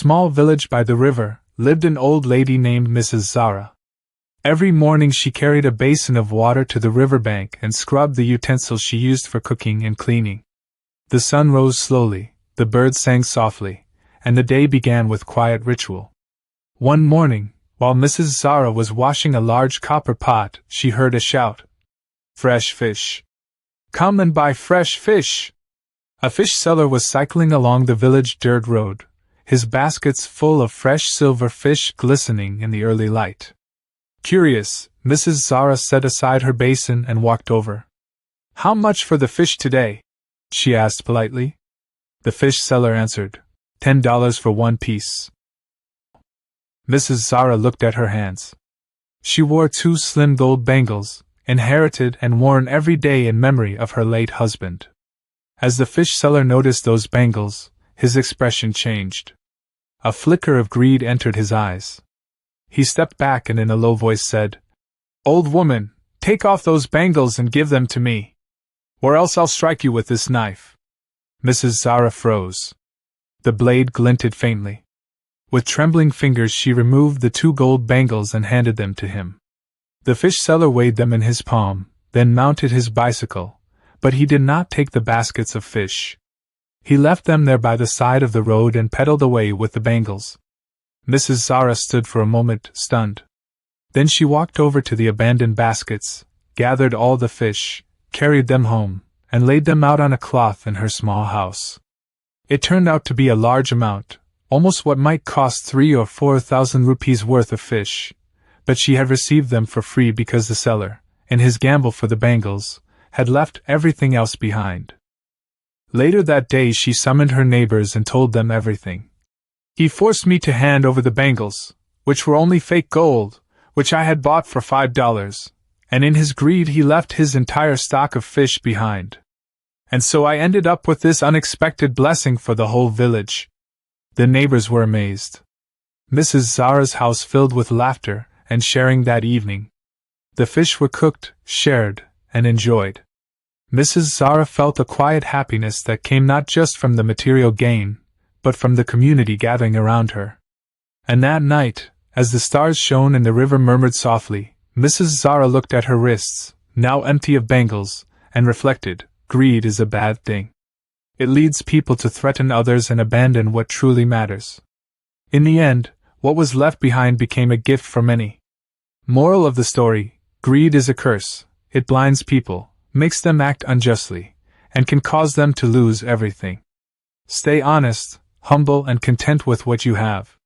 Small village by the river, lived an old lady named Mrs. Zara. Every morning she carried a basin of water to the riverbank and scrubbed the utensils she used for cooking and cleaning. The sun rose slowly, the birds sang softly, and the day began with quiet ritual. One morning, while Mrs. Zara was washing a large copper pot, she heard a shout. "Fresh fish! Come and buy fresh fish!" A fish seller was cycling along the village dirt road, his baskets full of fresh silver fish glistening in the early light. Curious, Mrs. Zara set aside her basin and walked over. "How much for the fish today?" she asked politely. The fish seller answered, $10 for one piece. Mrs. Zara looked at her hands. She wore 2 slim gold bangles, inherited and worn every day in memory of her late husband. As the fish seller noticed those bangles, his expression changed. A flicker of greed entered his eyes. He stepped back and in a low voice said, "Old woman, take off those bangles and give them to me, or else I'll strike you with this knife." Mrs. Zara froze. The blade glinted faintly. With trembling fingers she removed the 2 gold bangles and handed them to him. The fish seller weighed them in his palm, then mounted his bicycle, but he did not take the baskets of fish. He left them there by the side of the road and pedaled away with the bangles. Mrs. Zara stood for a moment, stunned. Then she walked over to the abandoned baskets, gathered all the fish, carried them home, and laid them out on a cloth in her small house. It turned out to be a large amount, almost what might cost 3,000 or 4,000 rupees worth of fish, but she had received them for free because the seller, in his gamble for the bangles, had left everything else behind. Later that day she summoned her neighbors and told them everything. "He forced me to hand over the bangles, which were only fake gold, which I had bought for $5, and in his greed he left his entire stock of fish behind. And so I ended up with this unexpected blessing for the whole village." The neighbors were amazed. Mrs. Zara's house filled with laughter and sharing that evening. The fish were cooked, shared, and enjoyed. Mrs. Zara felt a quiet happiness that came not just from the material gain, but from the community gathering around her. And that night, as the stars shone and the river murmured softly, Mrs. Zara looked at her wrists, now empty of bangles, and reflected, greed is a bad thing. It leads people to threaten others and abandon what truly matters. In the end, what was left behind became a gift for many. Moral of the story: greed is a curse. It blinds people, makes them act unjustly, and can cause them to lose everything. Stay honest, humble, and content with what you have.